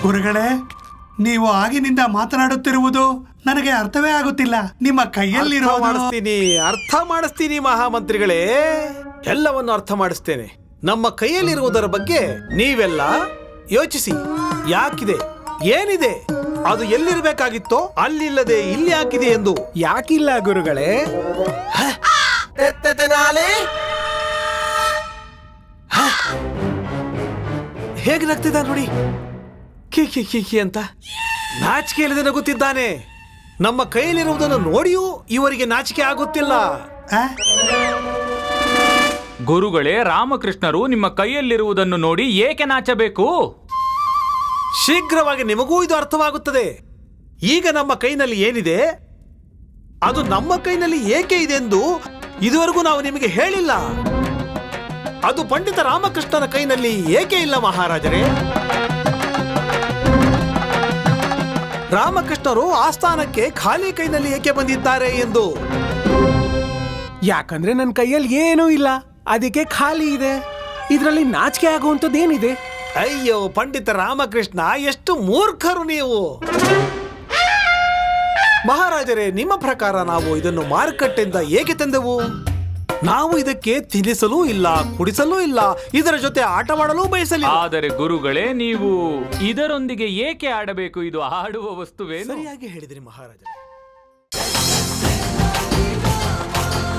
ಗುರುಗಳೇ, ನೀವು ಆಗಿನಿಂದ ಮಾತನಾಡುತ್ತಿರುವುದು ನನಗೆ ಅರ್ಥವೇ ಆಗುತ್ತಿಲ್ಲ. ನಿಮ್ಮ ಕೈಯಲ್ಲಿರೋ ಅರ್ಥ ಮಾಡಿಸ್ತೀನಿ ಮಹಾಮಂತ್ರಿಗಳೇ, ಎಲ್ಲವನ್ನು ಅರ್ಥ ಮಾಡಿಸ್ತೇನೆ. ನಮ್ಮ ಕೈಯಲ್ಲಿರುವುದರ ಬಗ್ಗೆ ನೀವೆಲ್ಲ ಯೋಚಿಸಿ. ಯಾಕಿದೆ, ಏನಿದೆ, ಅದು ಎಲ್ಲಿರ್ಬೇಕಾಗಿತ್ತೋ ಅಲ್ಲಿಲ್ಲದೆ ಇಲ್ಲಿ ಯಾಕಿದೆ ಎಂದು. ಯಾಕಿಲ್ಲ ಗುರುಗಳೇ? ಹೇಗೆ ನಗ್ತಿದ್ದ ನೋಡಿ, ಕಿ ಕಿ ಕಿ ಕಿ ಅಂತ ನಾಚಿಕೆ ಇಲ್ಲದೆ ನಗುತ್ತಿದ್ದಾನೆ. ನಮ್ಮ ಕೈಯಲ್ಲಿರುವುದನ್ನು ನೋಡಿಯೂ ಇವರಿಗೆ ನಾಚಿಕೆ ಆಗುತ್ತಿಲ್ಲ. ಗುರುಗಳೇ, ರಾಮಕೃಷ್ಣರು ನಿಮ್ಮ ಕೈಯಲ್ಲಿರುವುದನ್ನು ನೋಡಿ ಏಕೆ ನಾಚಬೇಕು? ಶೀಘ್ರವಾಗಿ ನಿಮಗೂ ಇದು ಅರ್ಥವಾಗುತ್ತದೆ. ಈಗ ನಮ್ಮ ಕೈನಲ್ಲಿ ಏನಿದೆ ಅದು ನಮ್ಮ ಕೈನಲ್ಲಿ ಏಕೆ ಇದೆ ಎಂದು ಇದುವರೆಗೂ ನಾವು ನಿಮಗೆ ಹೇಳಿಲ್ಲ. ಅದು ಪಂಡಿತ ರಾಮಕೃಷ್ಣನ ಕೈನಲ್ಲಿ ಏಕೆ ಇಲ್ಲ ಮಹಾರಾಜರೇ? ರಾಮಕೃಷ್ಣರು ಆಸ್ಥಾನಕ್ಕೆ ಖಾಲಿ ಕೈನಲ್ಲಿ ಏಕೆ ಬಂದಿದ್ದಾರೆ ಎಂದು. ಯಾಕಂದ್ರೆ ನನ್ನ ಕೈಯಲ್ಲಿ ಏನೂ ಇಲ್ಲ, ಅದಕ್ಕೆ ಖಾಲಿ ಇದೆ. ಇದರಲ್ಲಿ ನಾಚಿಕೆ ಆಗುವಂಥದ್ದೇನಿದೆ? ಅಯ್ಯೋ ಪಂಡಿತ ರಾಮಕೃಷ್ಣ, ಎಷ್ಟು ಮೂರ್ಖರು ನೀವು! ಮಹಾರಾಜರೇ, ನಿಮ್ಮ ಪ್ರಕಾರ ನಾವು ಇದನ್ನು ಮಾರುಕಟ್ಟೆಯಿಂದ ಏಕೆ ತಂದೆವು? ನಾವು ಇದಕ್ಕೆ ತಿನ್ನಿಸಲೂ ಇಲ್ಲ, ಕುಡಿಸಲೂ ಇಲ್ಲ, ಇದರ ಜೊತೆ ಆಟವಾಡಲು ಬಯಸಲಿಲ್ಲ. ಆದರೆ ಗುರುಗಳೇ, ನೀವು ಇದರೊಂದಿಗೆ ಏಕೆ ಆಡಬೇಕು? ಇದು ಆಡುವ ವಸ್ತುವೇ. ಸರಿಯಾಗಿ ಹೇಳಿದ್ರಿ ಮಹಾರಾಜರೇ.